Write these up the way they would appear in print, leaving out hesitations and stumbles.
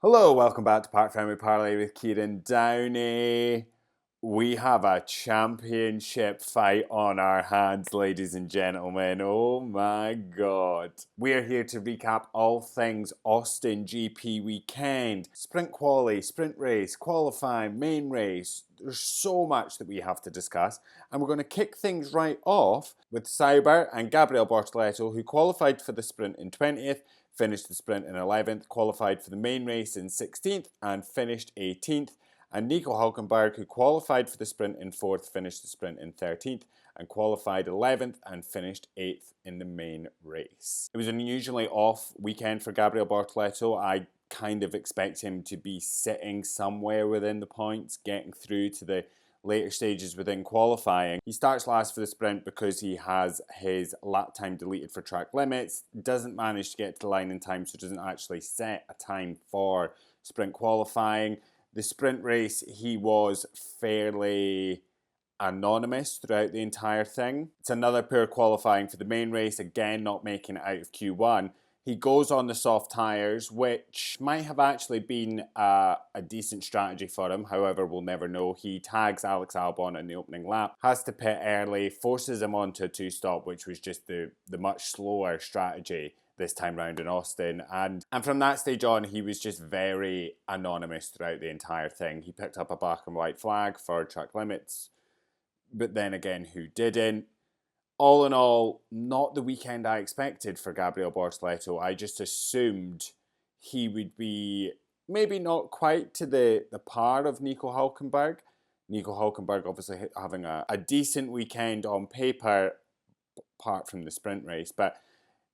Hello, welcome back to Parc Fermé Parlay with Kieran Downey. We have a championship fight on our hands, ladies and gentlemen. Oh my god. We are here to recap all things Austin GP weekend. Sprint quali, sprint race, qualifying, main race. There's so much that we have to discuss. And we're going to kick things right off with Sauber and Gabriel Bortoleto, who qualified for the sprint in 20th, finished the sprint in 11th, qualified for the main race in 16th, and finished 18th. And Nico Hülkenberg, who qualified for the sprint in 4th, finished the sprint in 13th, and qualified 11th and finished 8th in the main race. It was an unusually off weekend for Gabriel Bortoleto. I kind of expect him to be sitting somewhere within the points, getting through to the later stages within qualifying. He starts last for the sprint because he has his lap time deleted for track limits, doesn't manage to get to the line in time, so doesn't actually set a time for sprint qualifying. The sprint race, he was fairly anonymous throughout the entire thing. It's another poor qualifying for the main race, again not making it out of Q1. He goes on the soft tyres, which might have actually been a decent strategy for him. However, we'll never know. He tags Alex Albon in the opening lap, has to pit early, forces him onto a two-stop, which was just the much slower strategy this time round in Austin. And from that stage on, he was just very anonymous throughout the entire thing. He picked up a black and white flag for track limits, but then again, who didn't? All in all, not the weekend I expected for Gabriel Bortoleto. I just assumed he would be maybe not quite to the par of Nico Hülkenberg. Nico Hülkenberg obviously having a decent weekend on paper, apart from the sprint race, but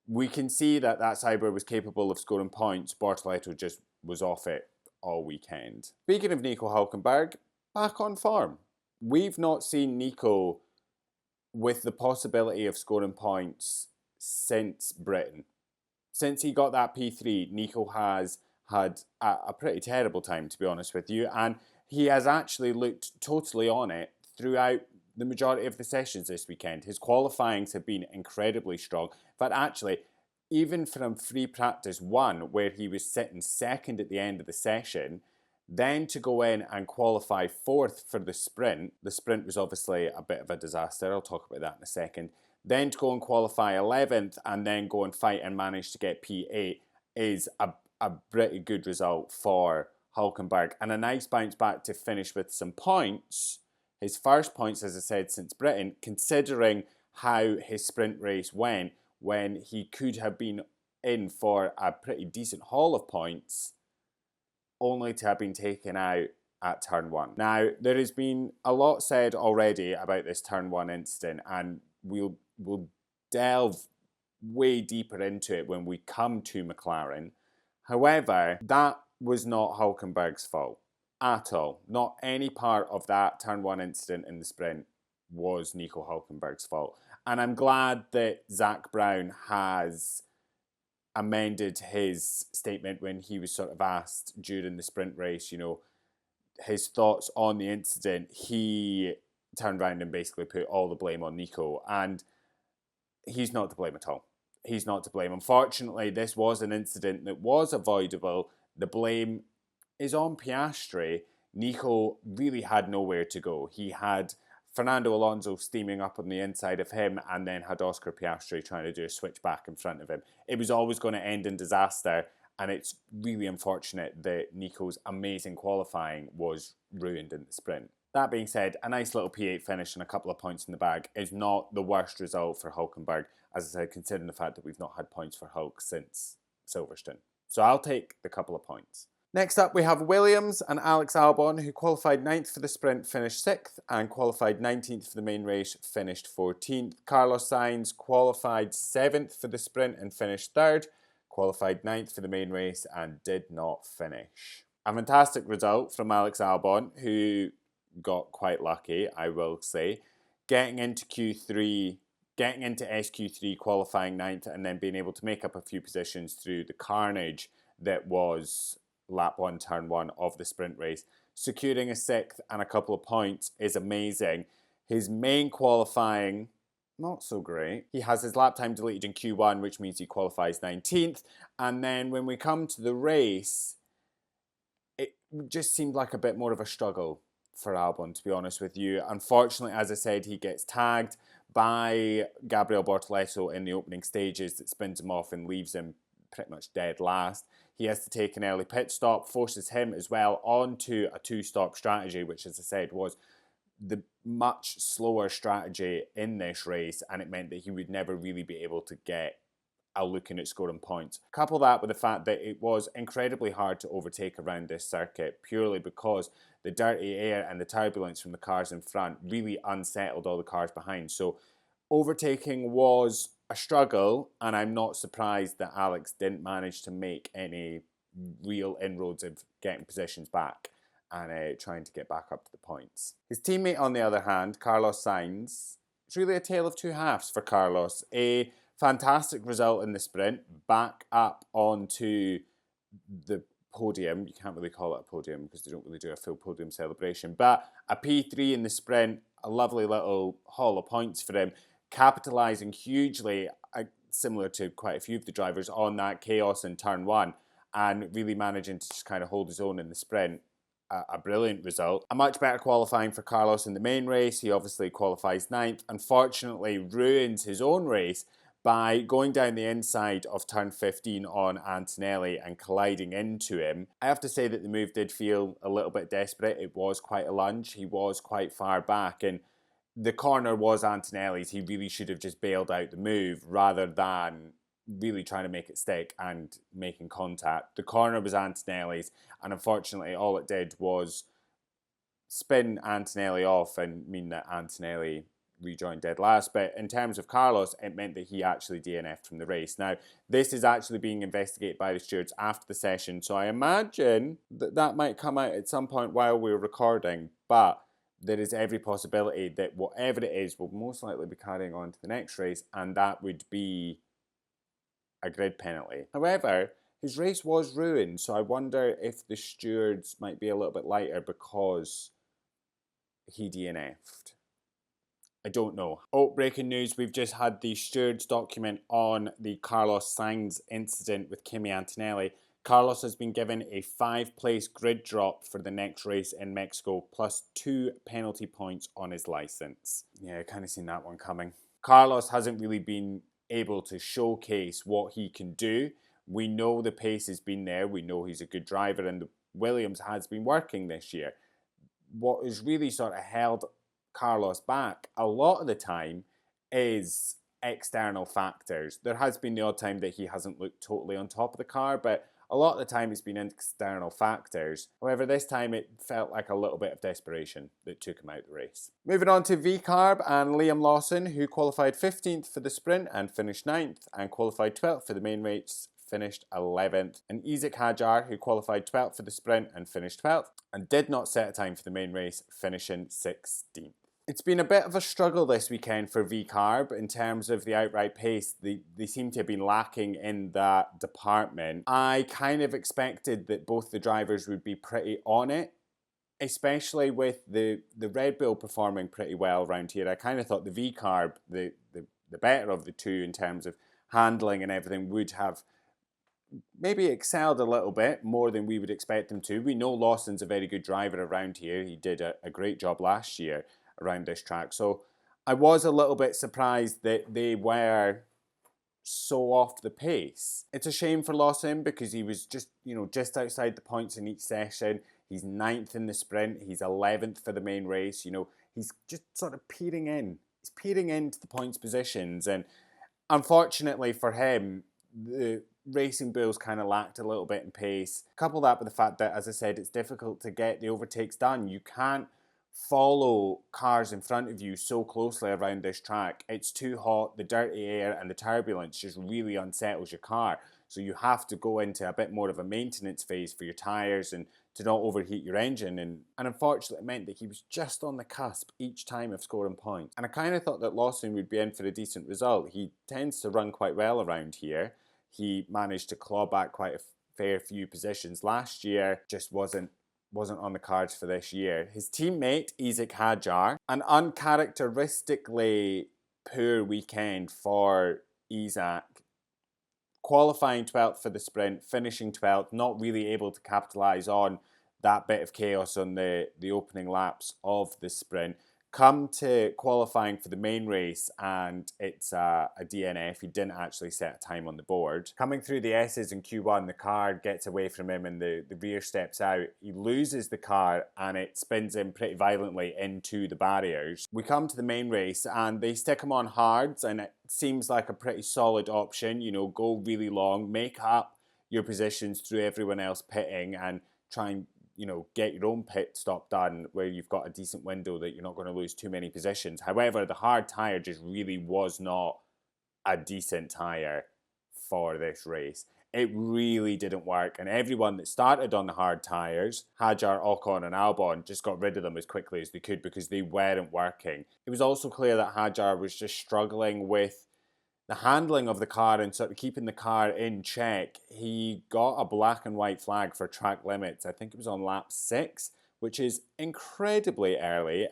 we can see that Sauber was capable of scoring points. Bortoleto just was off it all weekend. Speaking of Nico Hülkenberg, back on form. We've not seen Nico with the possibility of scoring points since Britain. Since he got that P3, Nico has had a pretty terrible time, to be honest with you, and he has actually looked totally on it throughout the majority of the sessions this weekend. His qualifyings have been incredibly strong. But actually, even from free practice 1, where he was sitting second at the end of the session, then to go in and qualify 4th for the sprint was obviously a bit of a disaster. I'll talk about that in a second. Then to go and qualify 11th and then go and fight and manage to get P8 is a pretty good result for Hülkenberg. And a nice bounce back to finish with some points. His first points, as I said, since Britain, considering how his sprint race went when he could have been in for a pretty decent haul of points, only to have been taken out at turn 1. Now, there has been a lot said already about this turn 1 incident, and we'll delve way deeper into it when we come to McLaren. However, that was not Hülkenberg's fault at all. Not any part of that turn 1 incident in the sprint was Nico Hülkenberg's fault. And I'm glad that Zak Brown has amended his statement when he was sort of asked during the sprint race, his thoughts on the incident. He turned around and basically put all the blame on Nico, and he's not to blame at all. He's not to blame. Unfortunately, this was an incident that was avoidable. The blame is on Piastri. Nico really had nowhere to go. He had Fernando Alonso steaming up on the inside of him, and then had Oscar Piastri trying to do a switch back in front of him. It was always going to end in disaster, and it's really unfortunate that Nico's amazing qualifying was ruined in the sprint. That being said, a nice little P8 finish and a couple of points in the bag is not the worst result for Hülkenberg, as I said, considering the fact that we've not had points for Hulk since Silverstone. So I'll take the couple of points. Next up, we have Williams and Alex Albon, who qualified 9th for the sprint, finished 6th, and qualified 19th for the main race, finished 14th. Carlos Sainz qualified 7th for the sprint and finished 3rd, qualified 9th for the main race, and did not finish. A fantastic result from Alex Albon, who got quite lucky, I will say, getting into SQ3, qualifying 9th, and then being able to make up a few positions through the carnage that was lap 1, turn 1 of the sprint race. Securing a 6th and a couple of points is amazing. His main qualifying, not so great. He has his lap time deleted in Q1, which means he qualifies 19th. And then when we come to the race, just seemed like a bit more of a struggle for Albon, to be honest with you. Unfortunately, as I said, he gets tagged by Gabriel Bortoleto in the opening stages that spins him off and leaves him pretty much dead last. He has to take an early pit stop, forces him as well onto a two-stop strategy, which, as I said, was the much slower strategy in this race, and it meant that he would never really be able to get looking at scoring points. Couple that with the fact that it was incredibly hard to overtake around this circuit, purely because the dirty air and the turbulence from the cars in front really unsettled all the cars behind. So overtaking was a struggle, and I'm not surprised that Alex didn't manage to make any real inroads of getting positions back and trying to get back up to the points. His teammate, on the other hand, Carlos Sainz, it's really a tale of two halves for Carlos. A fantastic result in the sprint, back up onto the podium. You can't really call it a podium because they don't really do a full podium celebration, but a P3 in the sprint, a lovely little haul of points for him, capitalising hugely, similar to quite a few of the drivers, on that chaos in turn one, and really managing to just kind of hold his own in the sprint. A brilliant result. A much better qualifying for Carlos in the main race. He obviously qualifies 9th. Unfortunately, ruins his own race by going down the inside of turn 15 on Antonelli and colliding into him. I have to say that the move did feel a little bit desperate. It was quite a lunge. He was quite far back, and the corner was Antonelli's. He really should have just bailed out the move rather than really trying to make it stick and making contact. The corner was Antonelli's, and unfortunately all it did was spin Antonelli off and mean that Antonelli rejoined dead last. But in terms of Carlos, it meant that he actually DNF'd from the race. Now, this is actually being investigated by the stewards after the session, so I imagine that that might come out at some point while we're recording, but there is every possibility that whatever it is will most likely be carrying on to the next race, and that would be a grid penalty. However, his race was ruined, so I wonder if the stewards might be a little bit lighter because he DNF'd. I don't know. Oh, breaking news, we've just had the stewards document on the Carlos Sainz incident with Kimi Antonelli. Carlos has been given a 5-place grid drop for the next race in Mexico, plus 2 penalty points on his licence. Yeah, kind of seen that one coming. Carlos hasn't really been able to showcase what he can do. We know the pace has been there. We know he's a good driver, and the Williams has been working this year. What has really sort of held Carlos back a lot of the time is external factors. There has been the odd time that he hasn't looked totally on top of the car, but a lot of the time it's been external factors. However, this time it felt like a little bit of desperation that took him out of the race. Moving on to VCARB and Liam Lawson, who qualified 15th for the sprint and finished 9th, and qualified 12th for the main race, finished 11th. And Isaac Hajar, who qualified 12th for the sprint and finished 12th, and did not set a time for the main race, finishing 16th. It's been a bit of a struggle this weekend for VCARB in terms of the outright pace. They seem to have been lacking in that department. I kind of expected that both the drivers would be pretty on it, especially with the Red Bull performing pretty well around here. I kind of thought the VCARB, the better of the two in terms of handling and everything, would have maybe excelled a little bit more than we would expect them to. We know Lawson's a very good driver around here. He did a great job last year around this track. So I was a little bit surprised that they were so off the pace. It's a shame for Lawson because he was just outside the points in each session. He's 9th in the sprint. He's 11th for the main race. He's just sort of peering in. He's peering into the points positions. And unfortunately for him, the Racing Bulls kind of lacked a little bit in pace. Couple that with the fact that, as I said, it's difficult to get the overtakes done. You can't follow cars in front of you so closely around this track. It's too hot, the dirty air and the turbulence just really unsettles your car. So you have to go into a bit more of a maintenance phase for your tyres and to not overheat your engine. And unfortunately, it meant that he was just on the cusp each time of scoring points. And I kind of thought that Lawson would be in for a decent result. He tends to run quite well around here. He managed to claw back quite a fair few positions last year, just wasn't on the cards for this year. His teammate, Isaac Hajar, an uncharacteristically poor weekend for Isaac. Qualifying 12th for the sprint, finishing 12th, not really able to capitalise on that bit of chaos on the opening laps of the sprint. Come to qualifying for the main race, and it's a DNF. He didn't actually set a time on the board. Coming through the S's in Q1, the car gets away from him and the rear steps out. He loses the car and it spins him pretty violently into the barriers. We come to the main race and they stick him on hards, and it seems like a pretty solid option. You know, go really long, make up your positions through everyone else pitting, and try and, you know, get your own pit stop done where you've got a decent window that you're not going to lose too many positions. However, the hard tyre just really was not a decent tyre for this race. It really didn't work, and everyone that started on the hard tyres, Hadjar, Ocon and Albon, just got rid of them as quickly as they could because they weren't working. It was also clear that Hadjar was just struggling with the handling of the car and sort of keeping the car in check. He got a black and white flag for track limits. I think it was on lap 6, which is incredibly early.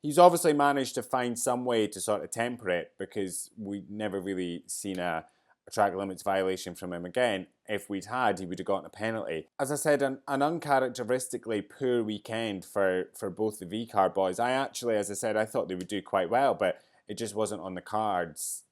He's obviously managed to find some way to sort of temper it, because we'd never really seen a track limits violation from him again. If we'd had, he would have gotten a penalty. As I said, an uncharacteristically poor weekend for both the V-car boys. I actually, as I said, I thought they would do quite well, but it just wasn't on the cards.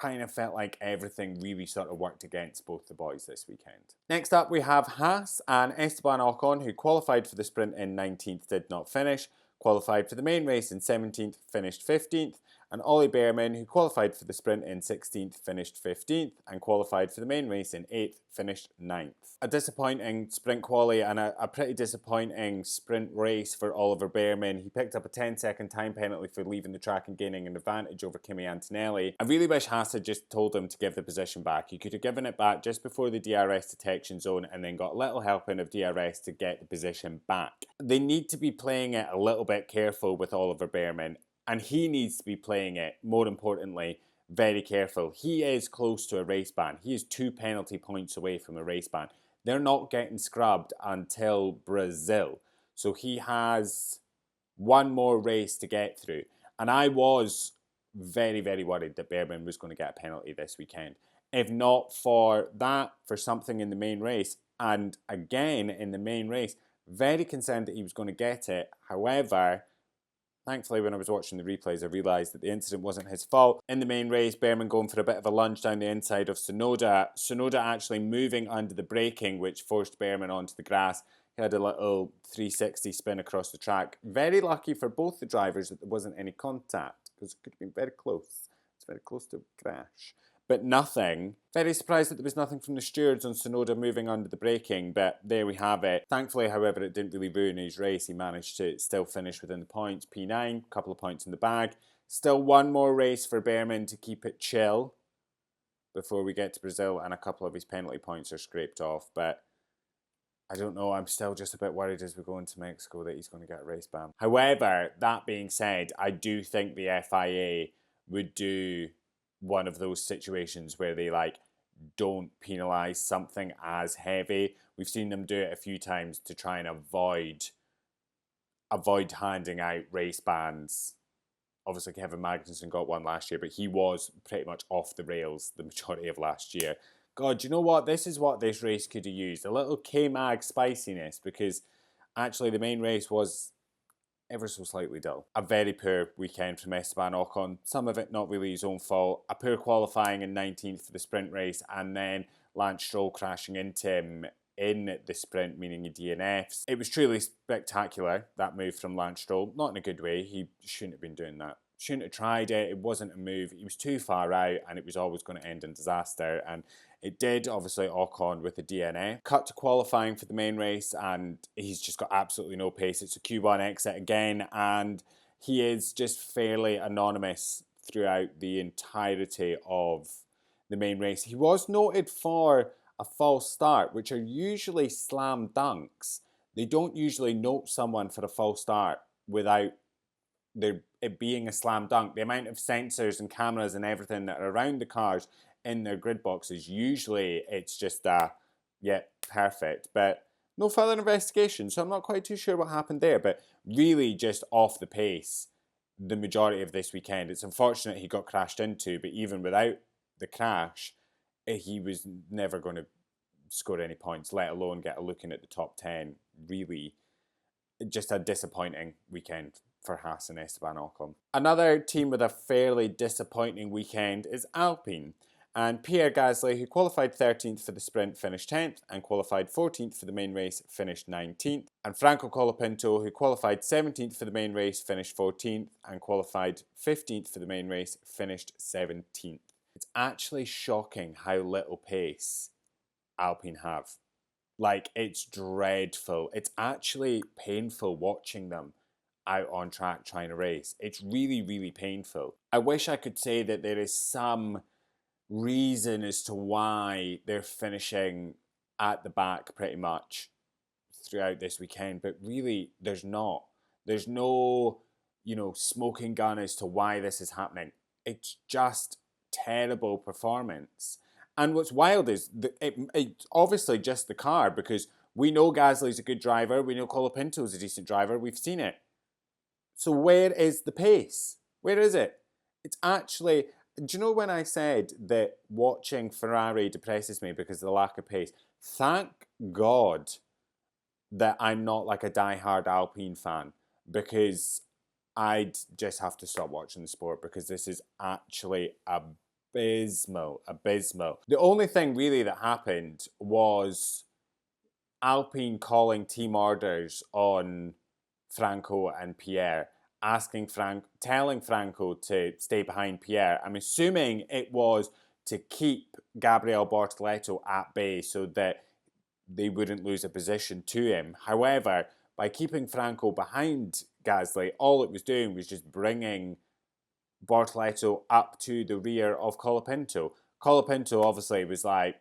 Kind of felt like everything really sort of worked against both the boys this weekend. Next up, we have Haas and Esteban Ocon, who qualified for the sprint in 19th, did not finish, qualified for the main race in 17th, finished 15th, and Ollie Bearman, who qualified for the sprint in 16th, finished 15th, and qualified for the main race in 8th, finished 9th. A disappointing sprint quali and a pretty disappointing sprint race for Oliver Bearman. He picked up a 10-second time penalty for leaving the track and gaining an advantage over Kimi Antonelli. I really wish Haas had just told him to give the position back. He could have given it back just before the DRS detection zone and then got a little help in of DRS to get the position back. They need to be playing it a little bit careful with Oliver Bearman, and he needs to be playing it, more importantly, very careful. He is close to a race ban. He is 2 penalty points away from a race ban. They're not getting scrubbed until Brazil. So he has one more race to get through. And I was very, very worried that Bearman was going to get a penalty this weekend. If not for that, for something in the main race, and again in the main race, very concerned that he was going to get it. However, thankfully, when I was watching the replays, I realised that the incident wasn't his fault. In the main race, Bearman going for a bit of a lunge down the inside of Tsunoda. Tsunoda actually moving under the braking, which forced Bearman onto the grass. He had a little 360 spin across the track. Very lucky for both the drivers that there wasn't any contact, because it could have been very close. It's very close to a crash. But nothing. Very surprised that there was nothing from the stewards on Tsunoda moving under the braking, but there we have it. Thankfully, however, it didn't really ruin his race. He managed to still finish within the points. P9, a couple of points in the bag. Still one more race for Bearman to keep it chill before we get to Brazil, and a couple of his penalty points are scraped off. But I don't know, I'm still just a bit worried as we go into Mexico that he's going to get a race ban. However, that being said, I do think the FIA would do one of those situations where they don't penalise something as heavy. We've seen them do it a few times to try and avoid handing out race bans. Obviously, Kevin Magnussen got one last year, but he was pretty much off the rails the majority of last year. God, you know what? This is what this race could have used. A little K-Mag spiciness, because actually the main race was ever so slightly dull. A very poor weekend from Esteban Ocon. Some of it not really his own fault. A poor qualifying in 19th for the sprint race, and then Lance Stroll crashing into him in the sprint, meaning he DNFs. It was truly spectacular, that move from Lance Stroll. Not in a good way. He shouldn't have been doing that. Shouldn't have tried it. It wasn't a move. He was too far out, and it was always going to end in disaster. And it did, obviously, Ocon with the DNF. Cut to qualifying for the main race, and he's just got absolutely no pace. It's a Q1 exit again, and he is just fairly anonymous throughout the entirety of the main race. He was noted for a false start, which are usually slam dunks. They don't usually note someone for a false start without it being a slam dunk. The amount of sensors and cameras and everything that are around the cars in their grid boxes, usually it's just perfect. But no further investigation, so I'm not quite too sure what happened there. But really just off the pace the majority of this weekend. It's unfortunate he got crashed into, but even without the crash, he was never going to score any points, let alone get a look in at the top 10. Really, just a disappointing weekend for Haas and Esteban Ocon. Another team with a fairly disappointing weekend is Alpine. And Pierre Gasly, who qualified 13th for the sprint, finished 10th, and qualified 14th for the main race, finished 19th. And Franco Colapinto, who qualified 17th for the main race, finished 14th, and qualified 15th for the main race, finished 17th. It's actually shocking how little pace Alpine have. Like, it's dreadful. It's actually painful watching them out on track trying to race. It's really, really painful. I wish I could say that there is some reason as to why they're finishing at the back pretty much throughout this weekend, but really there's not. There's no, smoking gun as to why this is happening. It's just terrible performance. And what's wild is it's obviously just the car, because we know Gasly's a good driver, we know Colapinto's a decent driver, we've seen it. So where is the pace? Where is it? It's actually, do you know when I said that watching Ferrari depresses me because of the lack of pace? Thank God that I'm not like a diehard Alpine fan, because I'd just have to stop watching the sport, because this is actually abysmal. The only thing really that happened was Alpine calling team orders on Franco and Pierre, telling Franco to stay behind Pierre. I'm assuming it was to keep Gabriel Bortoleto at bay so that they wouldn't lose a position to him. However, by keeping Franco behind Gasly, all it was doing was just bringing Bortoleto up to the rear of Colapinto. Colapinto obviously was like,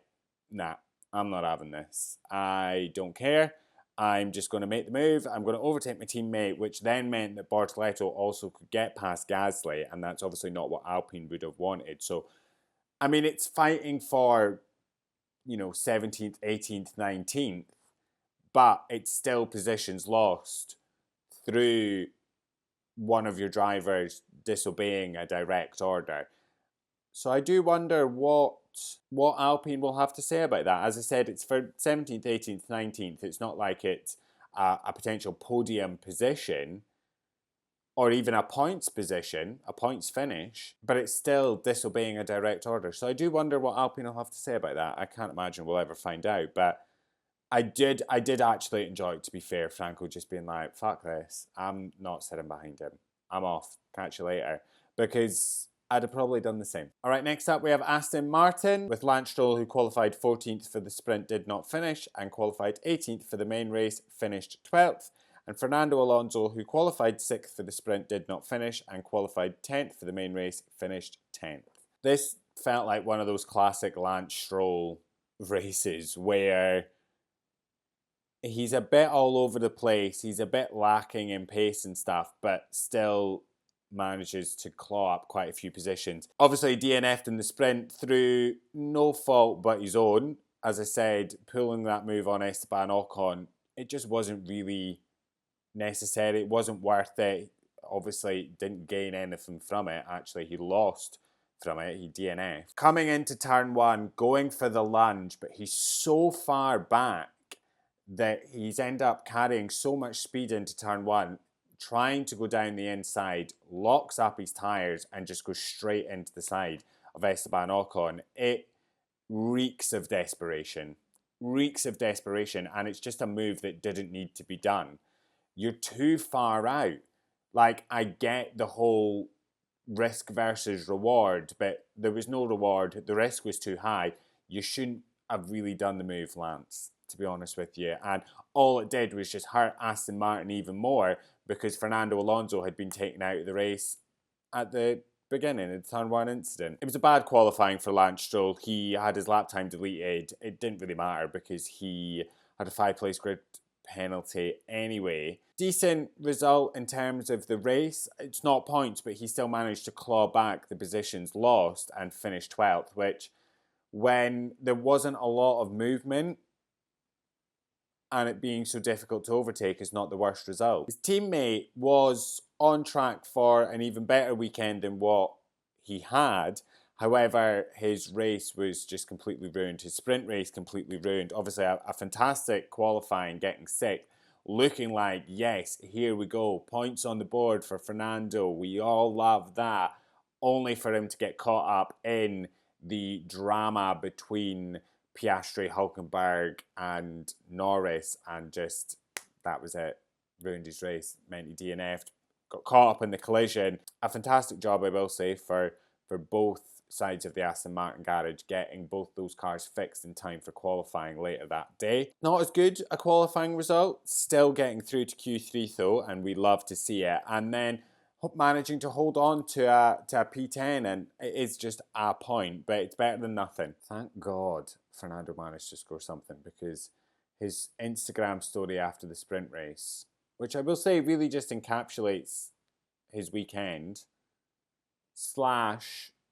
nah, I'm not having this. I don't care. I'm just going to make the move. I'm going to overtake my teammate, which then meant that Bortoleto also could get past Gasly, and that's obviously not what Alpine would have wanted. So, I mean, it's fighting for, 17th, 18th, 19th, but it's still positions lost through one of your drivers disobeying a direct order. So I do wonder what Alpine will have to say about that. As I said, it's for 17th, 18th, 19th. It's not like it's a potential podium position or even a points position, a points finish, but it's still disobeying a direct order. So I do wonder what Alpine will have to say about that. I can't imagine we'll ever find out, but I did actually enjoy it, to be fair, Franco just being like, fuck this, I'm not sitting behind him. I'm off. Catch you later. Because I'd have probably done the same. All right, next up we have Aston Martin with Lance Stroll, who qualified 14th for the sprint, did not finish, and qualified 18th for the main race, finished 12th. And Fernando Alonso, who qualified 6th for the sprint, did not finish, and qualified 10th for the main race, finished 10th. This felt like one of those classic Lance Stroll races where he's a bit all over the place, he's a bit lacking in pace and stuff, but still manages to claw up quite a few positions. Obviously DNF'd in the sprint through no fault but his own. As I said, pulling that move on Esteban Ocon, it just wasn't really necessary. It wasn't worth it. Obviously didn't gain anything from it. Actually, he lost from it. He DNF'd. Coming into turn one, going for the lunge, but he's so far back that he's ended up carrying so much speed into turn one, trying to go down the inside, locks up his tyres and just goes straight into the side of Esteban Ocon. It reeks of desperation. And it's just a move that didn't need to be done. You're too far out. Like, I get the whole risk versus reward, but there was no reward. The risk was too high. You shouldn't have really done the move, Lance, to be honest with you. And all it did was just hurt Aston Martin even more, because Fernando Alonso had been taken out of the race at the beginning of the turn one incident. It was a bad qualifying for Lance Stroll. He had his lap time deleted. It didn't really matter because he had a 5-place grid penalty anyway. Decent result in terms of the race. It's not points, but he still managed to claw back the positions lost and finish 12th, which, when there wasn't a lot of movement and it being so difficult to overtake, is not the worst result. His teammate was on track for an even better weekend than what he had. However, his race was just completely ruined. His sprint race completely ruined. Obviously, a fantastic qualifying, getting sixth, looking like, yes, here we go. Points on the board for Fernando. We all love that. Only for him to get caught up in the drama between Piastri, Hulkenberg, and Norris, and just that was it. Ruined his race, meant he DNF'd, got caught up in the collision. A fantastic job, I will say, for both sides of the Aston Martin garage, getting both those cars fixed in time for qualifying later that day. Not as good a qualifying result, still getting through to Q3 though, and we love to see it. And then managing to hold on to a P10, and it is just a point, but it's better than nothing. Thank God Fernando managed to score something, because his Instagram story after the sprint race, which I will say really just encapsulates his weekend /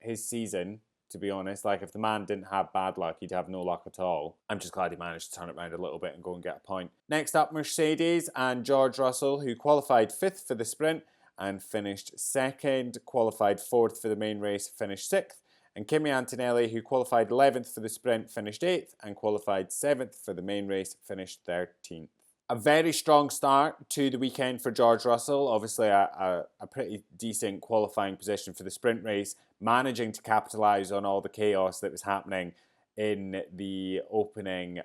his season, to be honest. Like, if the man didn't have bad luck, he'd have no luck at all. I'm just glad he managed to turn it around a little bit and go and get a point. Next up, Mercedes and George Russell, who qualified 5th for the sprint and finished 2nd, qualified 4th for the main race, finished 6th. And Kimi Antonelli, who qualified 11th for the sprint, finished 8th, and qualified 7th for the main race, finished 13th. A very strong start to the weekend for George Russell. Obviously a pretty decent qualifying position for the sprint race, managing to capitalise on all the chaos that was happening in the opening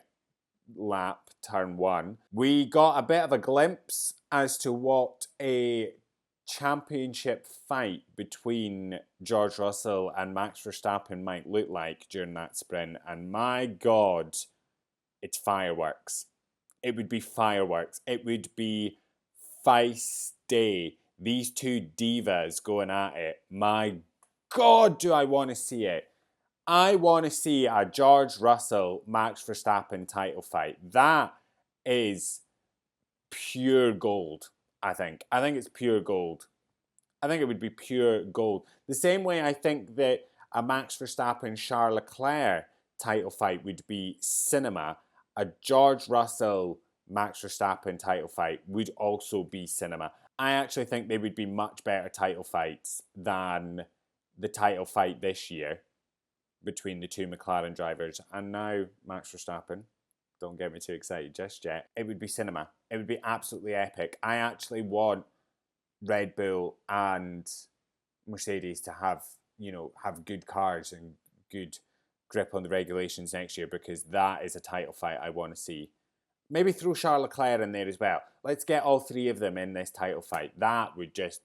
lap, turn 1. We got a bit of a glimpse as to what a championship fight between George Russell and Max Verstappen might look like during that sprint, and my God, it's fireworks. It would be fireworks. It would be feisty. These two divas going at it. My God, do I want to see it. I want to see a George Russell, Max Verstappen title fight. That is pure gold, I think. I think it's pure gold. I think it would be pure gold. The same way I think that a Max Verstappen, Charles Leclerc title fight would be cinema. A George Russell, Max Verstappen title fight would also be cinema. I actually think they would be much better title fights than the title fight this year between the two McLaren drivers. And now Max Verstappen, don't get me too excited just yet, it would be cinema. It would be absolutely epic. I actually want Red Bull and Mercedes to have good cars and good grip on the regulations next year, because that is a title fight I want to see. Maybe throw Charles Leclerc in there as well. Let's get all three of them in this title fight. That would just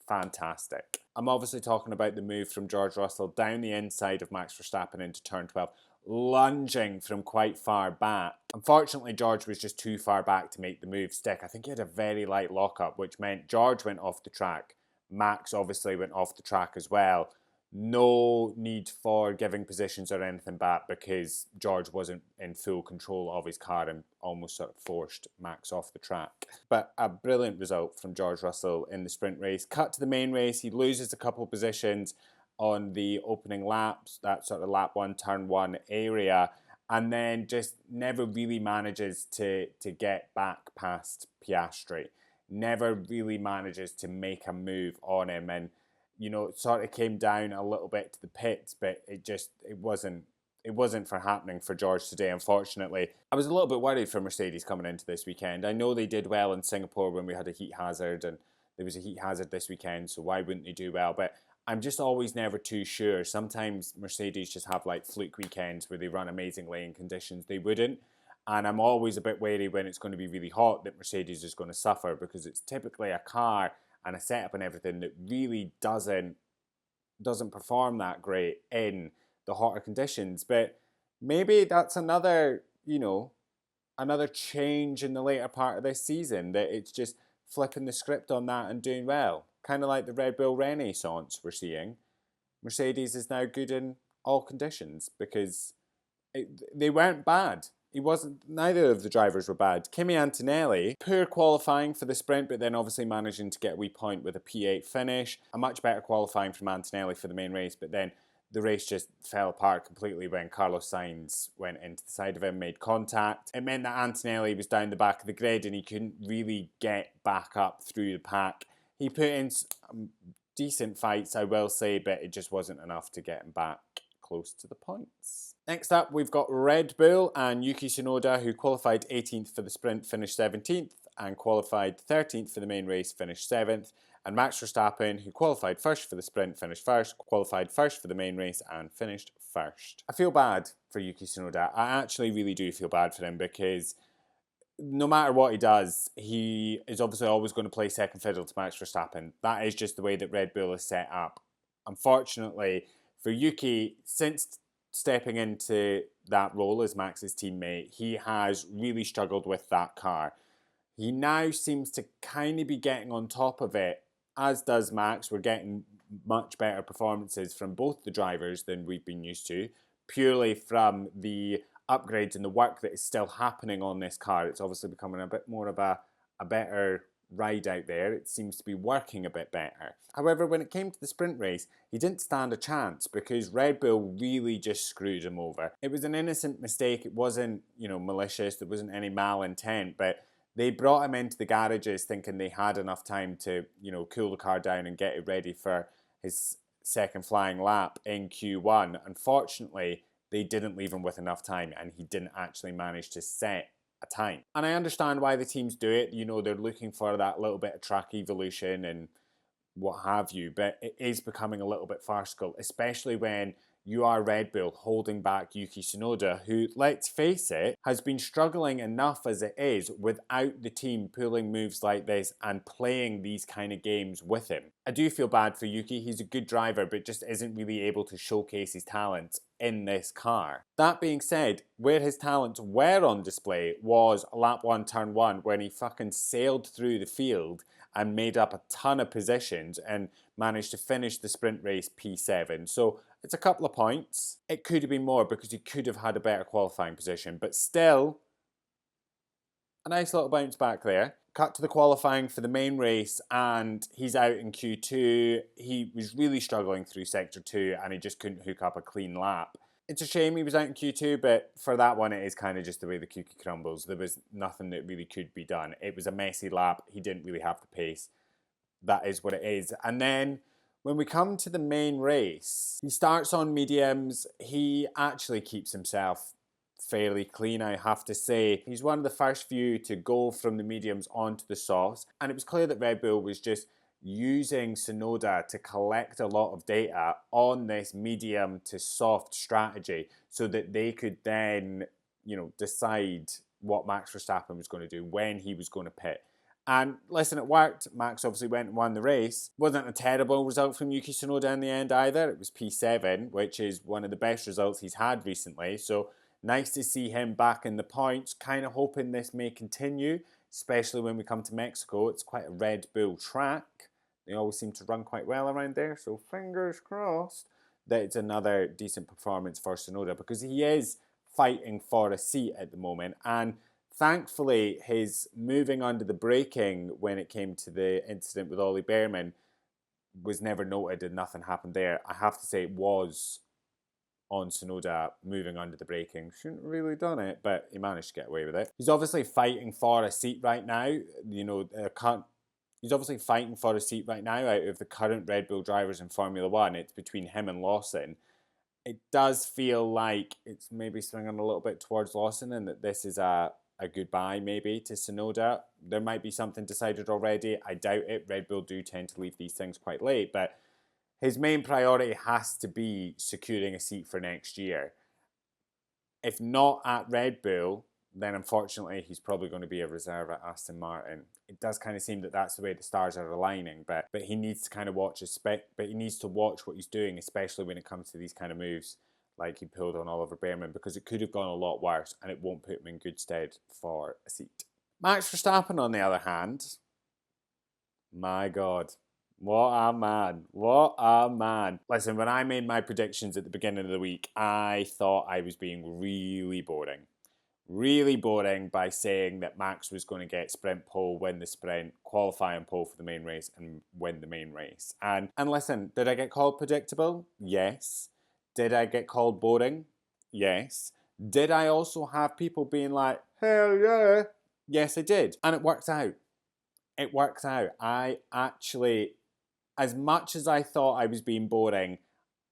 fantastic. I'm obviously talking about the move from George Russell down the inside of Max Verstappen into turn 12, lunging from quite far back. Unfortunately, George was just too far back to make the move stick. I think he had a very light lockup, which meant George went off the track. Max obviously went off the track as well. No need for giving positions or anything back, because George wasn't in full control of his car and almost sort of forced Max off the track. But a brilliant result from George Russell in the sprint race. Cut to the main race, he loses a couple of positions on the opening laps, that sort of lap 1, turn 1 area, and then just never really manages to get back past Piastri. Never really manages to make a move on him, and it sort of came down a little bit to the pits, but it wasn't for happening for George today, unfortunately. I was a little bit worried for Mercedes coming into this weekend. I know they did well in Singapore when we had a heat hazard, and there was a heat hazard this weekend, so why wouldn't they do well? But I'm just always never too sure. Sometimes Mercedes just have like fluke weekends where they run amazingly in conditions they wouldn't. And I'm always a bit wary when it's going to be really hot that Mercedes is going to suffer, because it's typically a car and a setup and everything that really doesn't perform that great in the hotter conditions. But maybe that's another change in the later part of this season, that it's just flipping the script on that and doing well. Kind of like the Red Bull Renaissance we're seeing. Mercedes is now good in all conditions, because they weren't bad. Neither of the drivers were bad. Kimi Antonelli, poor qualifying for the sprint, but then obviously managing to get a wee point with a P8 finish. A much better qualifying from Antonelli for the main race, but then the race just fell apart completely when Carlos Sainz went into the side of him, made contact. It meant that Antonelli was down the back of the grid and he couldn't really get back up through the pack. He put in decent fights, I will say, but it just wasn't enough to get him back close to the points. Next up, we've got Red Bull and Yuki Tsunoda, who qualified 18th for the sprint, finished 17th, and qualified 13th for the main race, finished 7th. And Max Verstappen, who qualified first for the sprint, finished first, qualified first for the main race, and finished first. I feel bad for Yuki Tsunoda. I actually really do feel bad for him because no matter what he does, he is obviously always going to play second fiddle to Max Verstappen. That is just the way that Red Bull is set up. Unfortunately, for Yuki, since stepping into that role as Max's teammate, he has really struggled with that car. He now seems to kind of be getting on top of it, as does Max. We're getting much better performances from both the drivers than we've been used to, purely from the upgrades and the work that is still happening on this car. It's obviously becoming a bit more of a better ride out there. It seems to be working a bit better. However, when it came to the sprint race, he didn't stand a chance because Red Bull really just screwed him over. It was an innocent mistake. It wasn't, malicious. There wasn't any malintent, but they brought him into the garages thinking they had enough time to, cool the car down and get it ready for his second flying lap in Q1. Unfortunately, they didn't leave him with enough time and he didn't actually manage to set a time. And I understand why the teams do it. They're looking for that little bit of track evolution and what have you, but it is becoming a little bit farcical, especially when you are Red Bull holding back Yuki Tsunoda, who, let's face it, has been struggling enough as it is without the team pulling moves like this and playing these kind of games with him. I do feel bad for Yuki. He's a good driver, but just isn't really able to showcase his talents in this car. That being said, where his talents were on display was lap 1, turn 1, when he fucking sailed through the field and made up a ton of positions and managed to finish the sprint race P7. So it's a couple of points. It could have been more because he could have had a better qualifying position, but still a nice little bounce back there. Cut to the qualifying for the main race and he's out in Q2. He was really struggling through sector 2 and he just couldn't hook up a clean lap. It's a shame he was out in Q2, but for that one, it is kind of just the way the cookie crumbles. There was nothing that really could be done. It was a messy lap. He didn't really have the pace. That is what it is. And then when we come to the main race, he starts on mediums. He actually keeps himself fairly clean, I have to say. He's one of the first few to go from the mediums onto the softs. And it was clear that Red Bull was just using Tsunoda to collect a lot of data on this medium to soft strategy so that they could then, decide what Max Verstappen was going to do, when he was going to pit. And listen, it worked. Max obviously went and won the race. Wasn't a terrible result from Yuki Tsunoda in the end either. It was P7, which is one of the best results he's had recently. So nice to see him back in the points. Kind of hoping this may continue, especially when we come to Mexico. It's quite a Red Bull track. They always seem to run quite well around there, so fingers crossed that it's another decent performance for Tsunoda because he is fighting for a seat at the moment. And thankfully, his moving under the braking when it came to the incident with Ollie Behrman was never noted and nothing happened there. I have to say it was on Tsunoda moving under the braking. Shouldn't have really done it, but he managed to get away with it. He's obviously fighting for a seat right now. He's obviously fighting for a seat right now out of the current Red Bull drivers in Formula 1. It's between him and Lawson. It does feel like it's maybe swinging a little bit towards Lawson and that this is a goodbye maybe to Tsunoda. There might be something decided already. I doubt it. Red Bull do tend to leave these things quite late, but his main priority has to be securing a seat for next year. If not at Red Bull, then unfortunately he's probably going to be a reserve at Aston Martin. It does kind of seem that that's the way the stars are aligning, but he needs to kind of watch he needs to watch what he's doing, especially when it comes to these kind of moves like he pulled on Oliver Behrman, because it could have gone a lot worse and it won't put him in good stead for a seat. Max Verstappen, on the other hand, my God, what a man. What a man. Listen, when I made my predictions at the beginning of the week, I thought I was being really boring. Really boring by saying that Max was going to get sprint pole, win the sprint, qualify and pole for the main race and win the main race. And listen, did I get called predictable? Yes. Did I get called boring? Yes. Did I also have people being like, hell yeah? Yes, I did. And it worked out. It worked out. I actually as much as I thought I was being boring,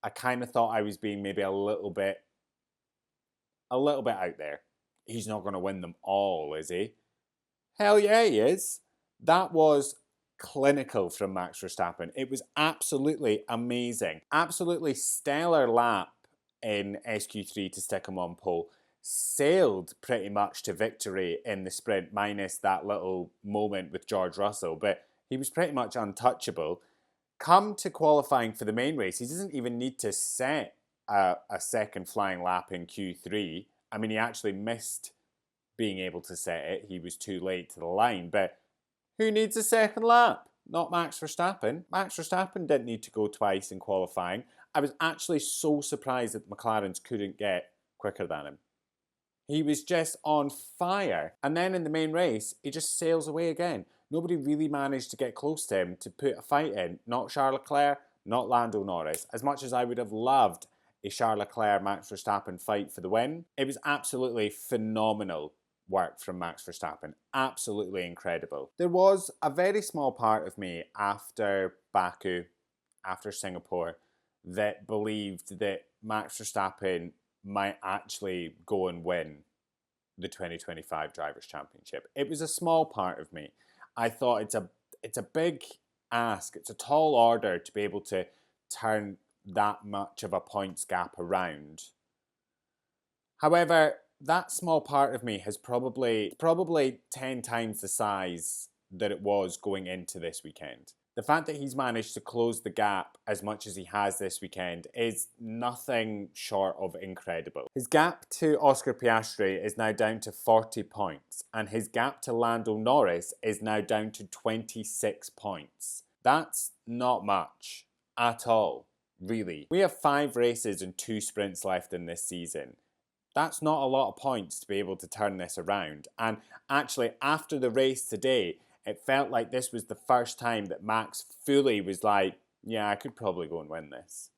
I kind of thought I was being maybe a little bit out there. He's not going to win them all, is he? Hell yeah, he is. That was clinical from Max Verstappen. It was absolutely amazing. Absolutely stellar lap in SQ3 to stick him on pole. Sailed pretty much to victory in the sprint, minus that little moment with George Russell, but he was pretty much untouchable. Come to qualifying for the main race, he doesn't even need to set a second flying lap in Q3. I mean, he actually missed being able to set it. He was too late to the line, but who needs a second lap? Not Max Verstappen. Max Verstappen didn't need to go twice in qualifying. I was actually so surprised that the McLarens couldn't get quicker than him. He was just on fire. And then in the main race, he just sails away again. Nobody really managed to get close to him to put a fight in. Not Charles Leclerc, not Lando Norris. As much as I would have loved a Charles Leclerc Max Verstappen fight for the win, it was absolutely phenomenal work from Max Verstappen. Absolutely incredible. There was a very small part of me after Baku, after Singapore, that believed that Max Verstappen might actually go and win the 2025 Drivers' Championship. It was a small part of me. I thought it's a big ask. It's a tall order to be able to turn that much of a points gap around. However, that small part of me has probably 10 times the size that it was going into this weekend. The fact that he's managed to close the gap as much as he has this weekend is nothing short of incredible. His gap to Oscar Piastri is now down to 40 points, and his gap to Lando Norris is now down to 26 points. That's not much at all, really. We have 5 races and 2 sprints left in this season. That's not a lot of points to be able to turn this around. And actually, after the race today, it felt like this was the first time that Max fully was like, yeah, I could probably go and win this.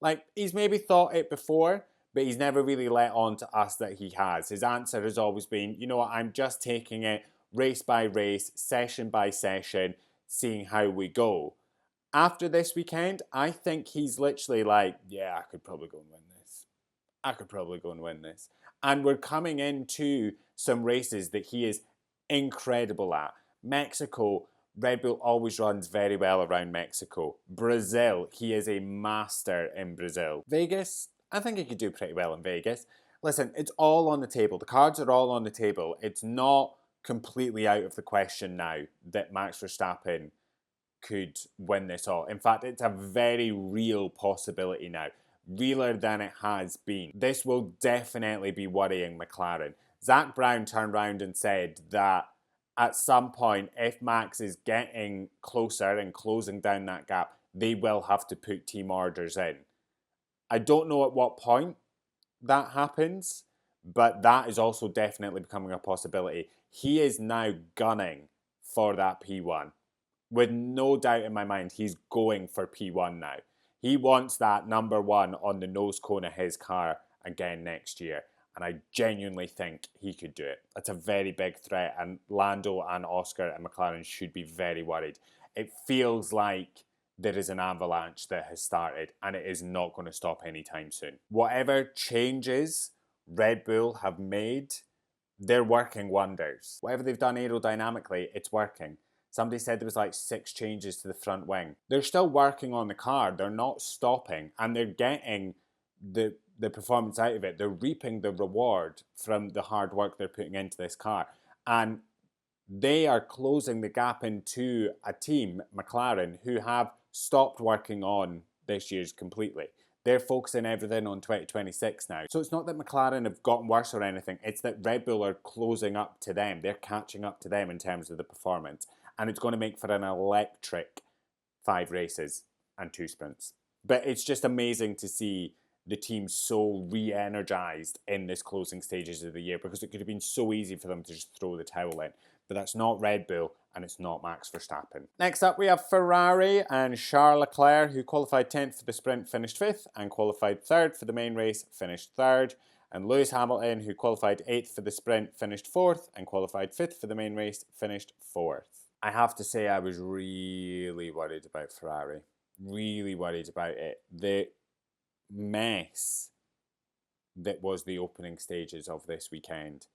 Like, he's maybe thought it before, but he's never really let on to us that he has. His answer has always been, you know what, I'm just taking it race by race, session by session, seeing how we go. After this weekend, I think he's literally like, yeah, I could probably go and win this. I could probably go and win this. And we're coming into some races that he is incredible at. Mexico, Red Bull always runs very well around Mexico. Brazil, he is a master in Brazil. Vegas, I think he could do pretty well in Vegas. Listen, it's all on the table. The cards are all on the table. It's not completely out of the question now that Max Verstappen could win this all. In fact, it's a very real possibility now. Realer than it has been. This will definitely be worrying McLaren. Zach Brown turned around and said that at some point, if Max is getting closer and closing down that gap, they will have to put team orders in. I don't know at what point that happens, but that is also definitely becoming a possibility. He is now gunning for that P1. With no doubt in my mind, he's going for P1 now. He wants that number 1 on the nose cone of his car again next year. And I genuinely think he could do it. That's a very big threat, and Lando and Oscar and McLaren should be very worried. It feels like there is an avalanche that has started, and it is not going to stop anytime soon. Whatever changes Red Bull have made, they're working wonders. Whatever they've done aerodynamically, it's working. Somebody said there was like 6 changes to the front wing. They're still working on the car. They're not stopping, and they're getting the performance out of it. They're reaping the reward from the hard work they're putting into this car. And they are closing the gap into a team, McLaren, who have stopped working on this year's completely. They're focusing everything on 2026 now. So it's not that McLaren have gotten worse or anything. It's that Red Bull are closing up to them. They're catching up to them in terms of the performance. And it's going to make for an electric 5 races and 2 sprints. But it's just amazing to see the team so re-energized in this closing stages of the year, because it could have been so easy for them to just throw the towel in. But that's not Red Bull, and it's not Max Verstappen. Next up, we have Ferrari and Charles Leclerc, who qualified 10th for the sprint, finished 5th, and qualified 3rd for the main race, finished 3rd. And Lewis Hamilton, who qualified 8th for the sprint, finished 4th, and qualified 5th for the main race, finished 4th. I have to say I was really worried about Ferrari. Really worried about it. The mess that was the opening stages of this weekend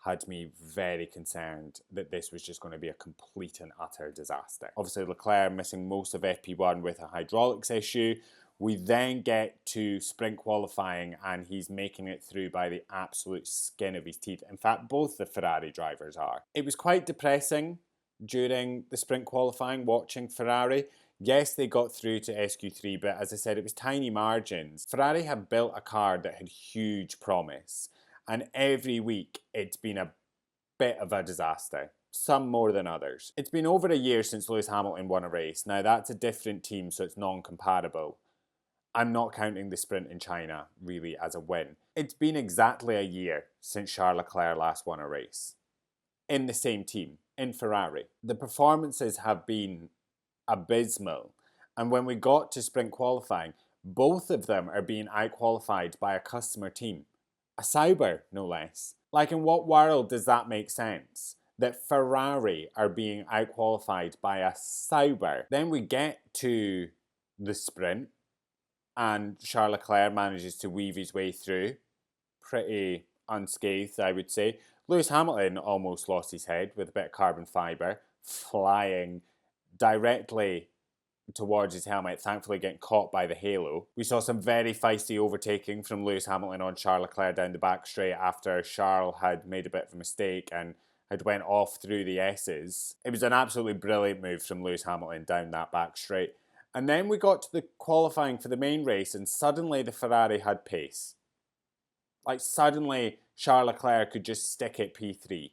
had me very concerned that this was just going to be a complete and utter disaster. Obviously, Leclerc missing most of FP1 with a hydraulics issue. We then get to sprint qualifying and he's making it through by the absolute skin of his teeth. In fact, both the Ferrari drivers are. It was quite depressing during the sprint qualifying watching Ferrari. Yes, they got through to SQ3, but as I said, it was tiny margins. Ferrari have built a car that had huge promise, and every week it's been a bit of a disaster. Some more than others. It's been over a year since Lewis Hamilton won a race. Now that's a different team, so it's non-comparable. I'm not counting the sprint in China, really, as a win. It's been exactly a year since Charles Leclerc last won a race. In the same team, in Ferrari. The performances have been abysmal. And when we got to sprint qualifying, both of them are being out-qualified by a customer team. A Sauber, no less. Like, in what world does that make sense? That Ferrari are being out-qualified by a Sauber. Then we get to the sprint, and Charles Leclerc manages to weave his way through. Pretty unscathed, I would say. Lewis Hamilton almost lost his head with a bit of carbon fibre, flying directly towards his helmet, thankfully getting caught by the halo. We saw some very feisty overtaking from Lewis Hamilton on Charles Leclerc down the back straight after Charles had made a bit of a mistake and had went off through the S's. It was an absolutely brilliant move from Lewis Hamilton down that back straight. And then we got to the qualifying for the main race and suddenly the Ferrari had pace. Like, suddenly Charles Leclerc could just stick at P3.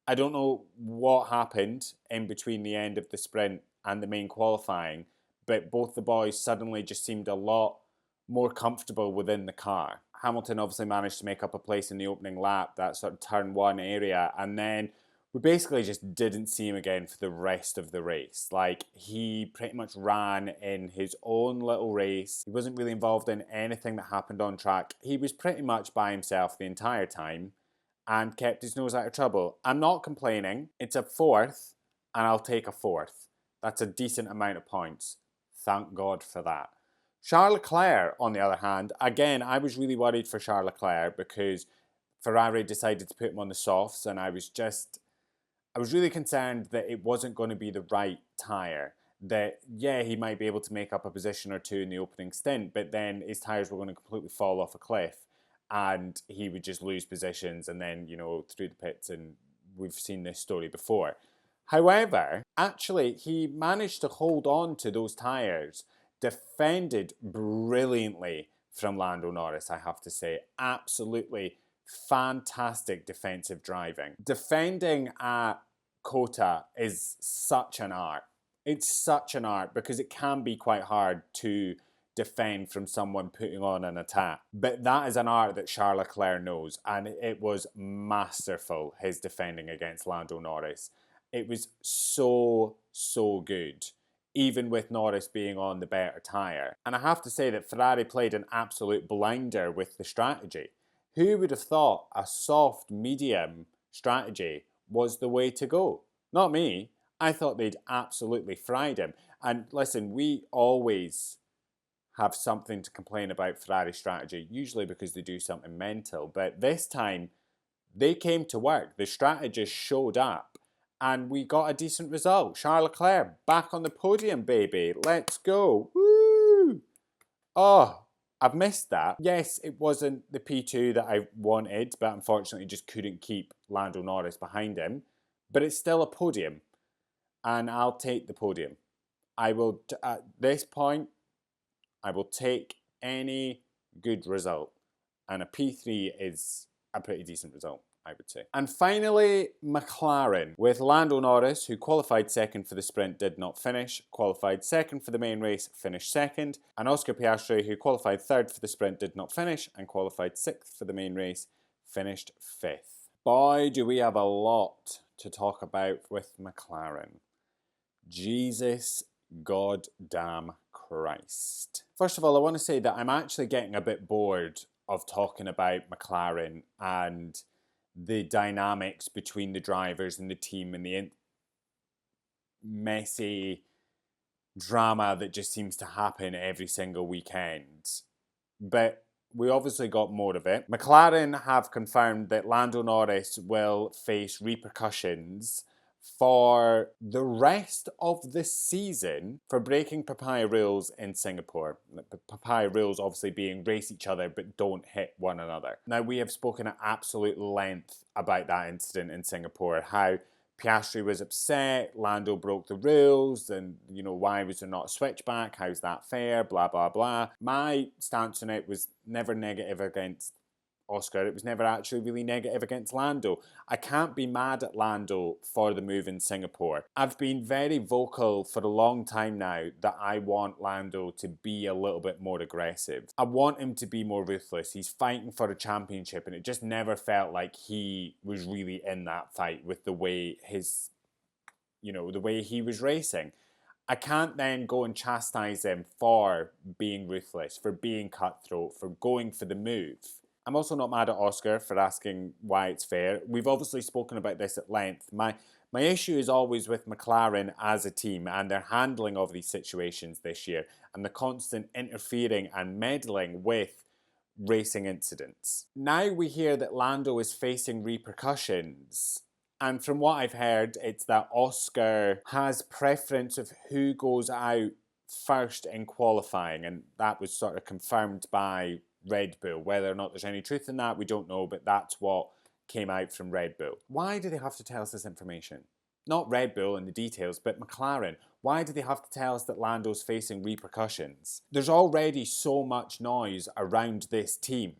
I don't know what happened in between the end of the sprint and the main qualifying, but both the boys suddenly just seemed a lot more comfortable within the car. Hamilton obviously managed to make up a place in the opening lap, that sort of turn one area, and then we basically just didn't see him again for the rest of the race. Like, he pretty much ran in his own little race. He wasn't really involved in anything that happened on track. He was pretty much by himself the entire time and kept his nose out of trouble. I'm not complaining. It's a fourth, and I'll take a fourth. That's a decent amount of points. Thank God for that. Charles Leclerc, on the other hand, again, I was really worried for Charles Leclerc because Ferrari decided to put him on the softs, and I was really concerned that it wasn't going to be the right tyre. That, yeah, he might be able to make up a position or two in the opening stint, but then his tyres were going to completely fall off a cliff and he would just lose positions and then, through the pits, and we've seen this story before. However, actually, he managed to hold on to those tyres, defended brilliantly from Lando Norris, I have to say. Absolutely fantastic defensive driving. Defending at Kota is such an art. It's such an art because it can be quite hard to defend from someone putting on an attack. But that is an art that Charles Leclerc knows, and it was masterful, his defending against Lando Norris. It was so good, even with Norris being on the better tyre. And I have to say that Ferrari played an absolute blinder with the strategy. Who would have thought a soft, medium strategy was the way to go? Not me. I thought they'd absolutely fried him. And listen, we always have something to complain about Ferrari strategy, usually because they do something mental. But this time, they came to work. The strategist showed up, and we got a decent result. Charles Leclerc back on the podium, baby. Let's go. Woo! Oh, I've missed that. Yes, it wasn't the P2 that I wanted, but unfortunately just couldn't keep Lando Norris behind him. But it's still a podium, and I'll take the podium. I will, at this point, I will take any good result. And a P3 is a pretty decent result, I would say. And finally, McLaren, with Lando Norris, who qualified second for the sprint, did not finish, qualified second for the main race, finished second, and Oscar Piastri, who qualified third for the sprint, did not finish, and qualified sixth for the main race, finished fifth. Boy, do we have a lot to talk about with McLaren. Jesus goddamn Christ. First of all, I want to say that I'm actually getting a bit bored of talking about McLaren and the dynamics between the drivers and the team and messy drama that just seems to happen every single weekend. But we obviously got more of it. McLaren have confirmed that Lando Norris will face repercussions for the rest of the season for breaking papaya rules in Singapore. The papaya rules obviously being race each other but don't hit one another. Now, we have spoken at absolute length about that incident in Singapore, how Piastri was upset, Lando broke the rules, and, you know, why was there not a switchback? How's that fair? Blah, blah, blah. My stance on it was never negative against Oscar. It was never actually really negative against Lando. I can't be mad at Lando for the move in Singapore. I've been very vocal for a long time now that I want Lando to be a little bit more aggressive. I want him to be more ruthless. He's fighting for a championship, and it just never felt like he was really in that fight with the way the way he was racing. I can't then go and chastise him for being ruthless, for being cutthroat, for going for the move. I'm also not mad at Oscar for asking why it's fair. We've obviously spoken about this at length. My issue is always with McLaren as a team and their handling of these situations this year and the constant interfering and meddling with racing incidents. Now we hear that Lando is facing repercussions. And from what I've heard, it's that Oscar has preference of who goes out first in qualifying. And that was sort of confirmed by Red Bull. Whether or not there's any truth in that, we don't know, but that's what came out from Red Bull. Why do they have to tell us this information? Not Red Bull and the details, but McLaren. Why do they have to tell us that Lando's facing repercussions? There's already so much noise around this team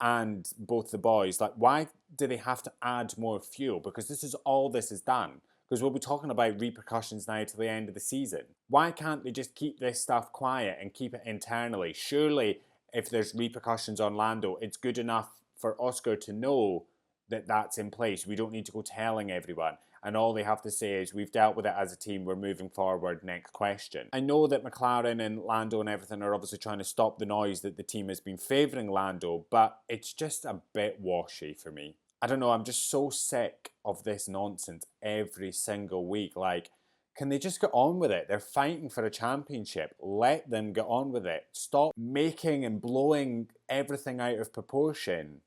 and both the boys. Like, why do they have to add more fuel? Because this is all this is done. Because we'll be talking about repercussions now to the end of the season. Why can't they just keep this stuff quiet and keep it internally? Surely, if there's repercussions on Lando, it's good enough for Oscar to know that that's in place. We don't need to go telling everyone. And all they have to say is, we've dealt with it as a team, we're moving forward, next question. I know that McLaren and Lando and everything are obviously trying to stop the noise that the team has been favouring Lando, but it's just a bit washy for me. I don't know, I'm just so sick of this nonsense every single week. Like, can they just get on with it? They're fighting for a championship. Let them get on with it. Stop making and blowing everything out of proportion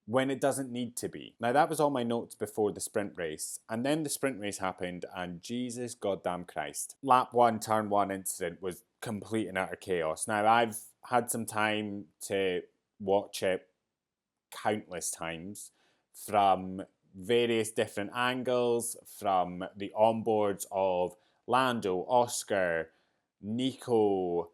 when it doesn't need to be. Now, that was all my notes before the sprint race. And then the sprint race happened, and Jesus goddamn Christ. Lap 1, turn 1 incident was complete and utter chaos. Now, I've had some time to watch it countless times from various different angles, from the onboards of Lando, Oscar, Nico,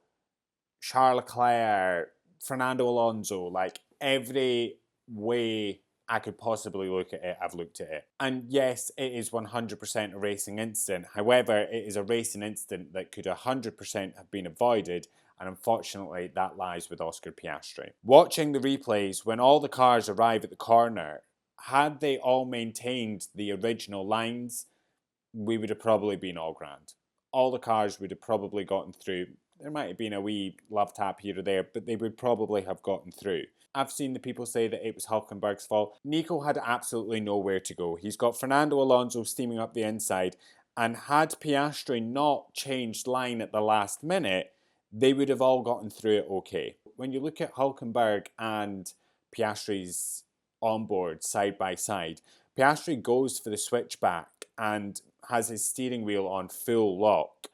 Charles Leclerc, Fernando Alonso. Like, every way I could possibly look at it, I've looked at it. And yes, it is 100% a racing incident. However, it is a racing incident that could 100% have been avoided, and unfortunately that lies with Oscar Piastri. Watching the replays, when all the cars arrive at the corner, had they all maintained the original lines, we would have probably been all grand. All the cars would have probably gotten through. There might have been a wee love tap here or there, but they would probably have gotten through. I've seen the people say that it was Hülkenberg's fault. Nico had absolutely nowhere to go. He's got Fernando Alonso steaming up the inside, and had Piastri not changed line at the last minute, they would have all gotten through it okay. When you look at Hülkenberg and Piastri's onboard side by side, Piastri goes for the switchback and has his steering wheel on full lock,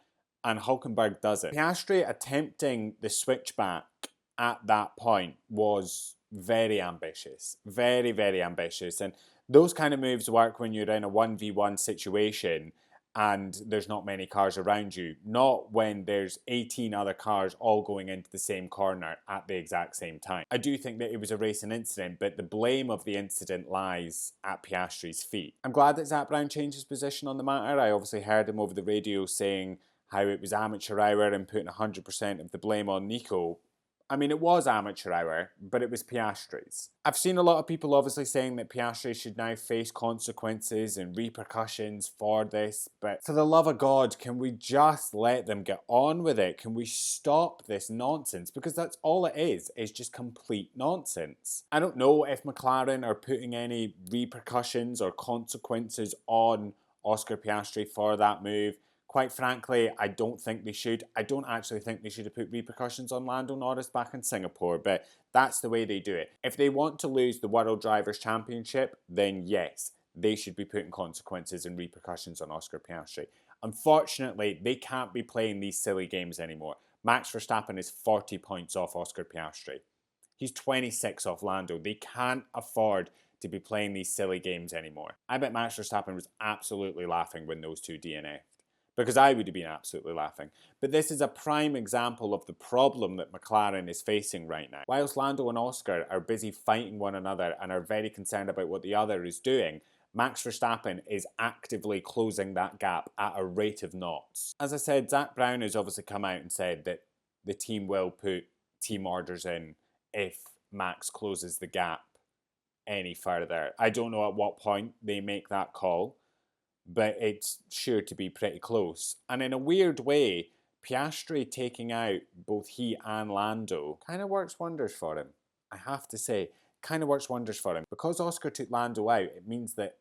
and Hülkenberg does it. Piastri attempting the switchback at that point was very ambitious. Very, very ambitious. And those kind of moves work when you're in a 1v1 situation and there's not many cars around you. Not when there's 18 other cars all going into the same corner at the exact same time. I do think that it was a racing incident, but the blame of the incident lies at Piastri's feet. I'm glad that Zak Brown changed his position on the matter. I obviously heard him over the radio saying how it was amateur hour and putting 100% of the blame on Nico. I mean, it was amateur hour, but it was Piastri's. I've seen a lot of people obviously saying that Piastri should now face consequences and repercussions for this, but for the love of God, can we just let them get on with it? Can we stop this nonsense? Because that's all it is just complete nonsense. I don't know if McLaren are putting any repercussions or consequences on Oscar Piastri for that move. Quite frankly, I don't think they should. I don't actually think they should have put repercussions on Lando Norris back in Singapore, but that's the way they do it. If they want to lose the World Drivers' Championship, then yes, they should be putting consequences and repercussions on Oscar Piastri. Unfortunately, they can't be playing these silly games anymore. Max Verstappen is 40 points off Oscar Piastri. He's 26 off Lando. They can't afford to be playing these silly games anymore. I bet Max Verstappen was absolutely laughing when those two DNF'd, because I would have been absolutely laughing. But this is a prime example of the problem that McLaren is facing right now. Whilst Lando and Oscar are busy fighting one another and are very concerned about what the other is doing, Max Verstappen is actively closing that gap at a rate of knots. As I said, Zak Brown has obviously come out and said that the team will put team orders in if Max closes the gap any further. I don't know at what point they make that call, but it's sure to be pretty close. And in a weird way, Piastri taking out both he and Lando kind of works wonders for him. I have to say, kind of works wonders for him. Because Oscar took Lando out, it means that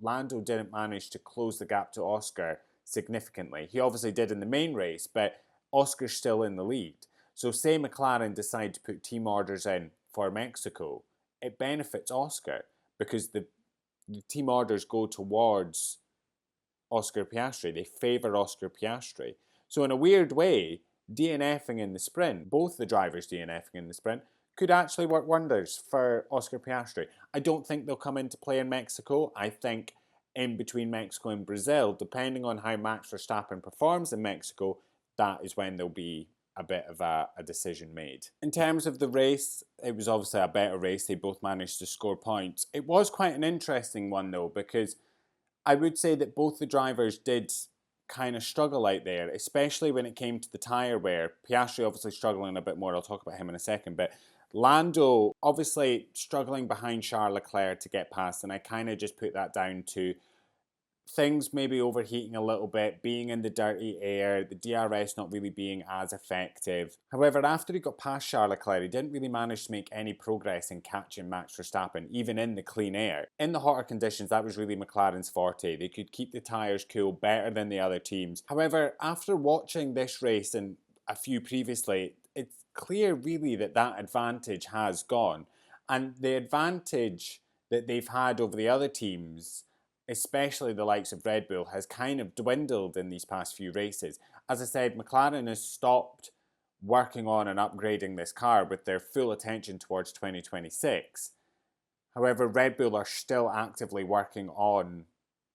Lando didn't manage to close the gap to Oscar significantly. He obviously did in the main race, but Oscar's still in the lead. So say McLaren decide to put team orders in for Mexico, it benefits Oscar because the team orders go towards Oscar Piastri. They favour Oscar Piastri. So in a weird way, DNFing in the sprint, both the drivers DNFing in the sprint, could actually work wonders for Oscar Piastri. I don't think they'll come into play in Mexico. I think in between Mexico and Brazil, depending on how Max Verstappen performs in Mexico, that is when there'll be a bit of a decision made. In terms of the race, it was obviously a better race. They both managed to score points. It was quite an interesting one though, because I would say that both the drivers did kind of struggle out there, especially when it came to the tyre wear. Piastri obviously struggling a bit more. I'll talk about him in a second, but Lando obviously struggling behind Charles Leclerc to get past, and I kind of just put that down to things maybe overheating a little bit, being in the dirty air, the DRS not really being as effective. However, after he got past Charles Leclerc, he didn't really manage to make any progress in catching Max Verstappen, even in the clean air. In the hotter conditions, that was really McLaren's forte. They could keep the tyres cool better than the other teams. However, after watching this race and a few previously, it's clear really that that advantage has gone. And the advantage that they've had over the other teams, especially the likes of Red Bull, has kind of dwindled in these past few races. As I said, McLaren has stopped working on and upgrading this car with their full attention towards 2026. However, Red Bull are still actively working on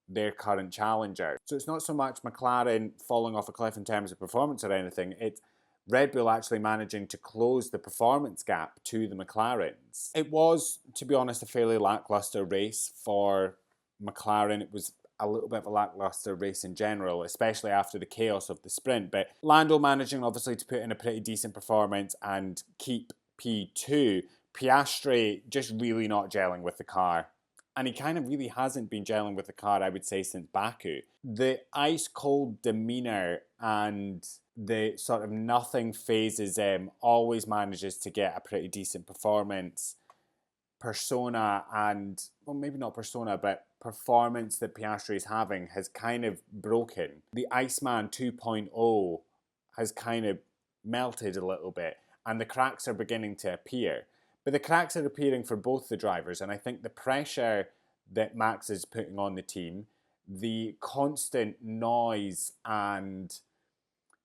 their current challenger. So it's not so much McLaren falling off a cliff in terms of performance or anything, it's Red Bull actually managing to close the performance gap to the McLarens. It was, to be honest, a fairly lacklustre race for McLaren. It was a little bit of a lacklustre race in general, especially after the chaos of the sprint. But Lando managing obviously to put in a pretty decent performance and keep P2. Piastri just really not gelling with the car. And he kind of really hasn't been gelling with the car, I would say, since Baku. The ice-cold demeanour and the sort of nothing phases him, always manages to get a pretty decent performance. Persona and, well, maybe not persona, but performance that Piastri is having has kind of broken. The Iceman 2.0 has kind of melted a little bit, and the cracks are beginning to appear. But the cracks are appearing for both the drivers, and I think the pressure that Max is putting on the team, the constant noise and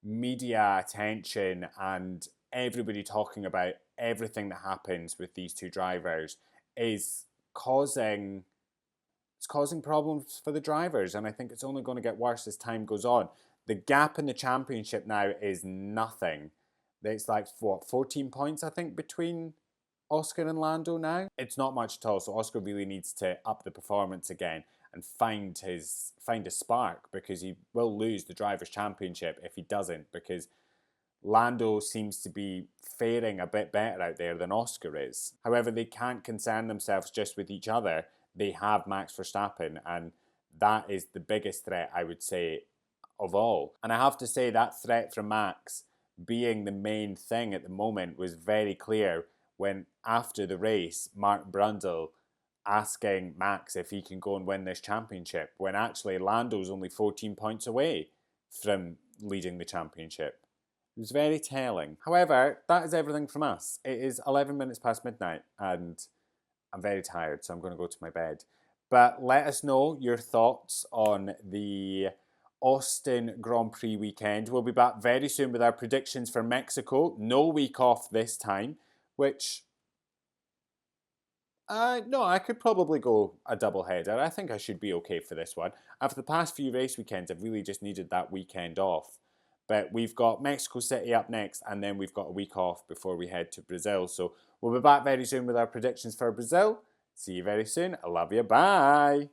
media attention and everybody talking about everything that happens with these two drivers is causing problems for the drivers, and I think it's only going to get worse as time goes on. The gap in the championship now is nothing. It's like, what, 14 points, I think, between Oscar and Lando now? It's not much at all, so Oscar really needs to up the performance again and find a spark, because he will lose the Drivers' Championship if he doesn't, because Lando seems to be faring a bit better out there than Oscar is. However, they can't concern themselves just with each other. They have Max Verstappen, and that is the biggest threat, I would say, of all. And I have to say that threat from Max being the main thing at the moment was very clear when, after the race, Mark Brundle asking Max if he can go and win this championship, when actually Lando's only 14 points away from leading the championship. It was very telling. However, that is everything from us. It is 11 minutes past midnight and I'm very tired, so I'm going to go to my bed. But let us know your thoughts on the Austin Grand Prix weekend. We'll be back very soon with our predictions for Mexico. No week off this time, which... no, I could probably go a double header. I think I should be okay for this one. After the past few race weekends, I've really just needed that weekend off. But we've got Mexico City up next, and then we've got a week off before we head to Brazil. So we'll be back very soon with our predictions for Brazil. See you very soon. I love you. Bye.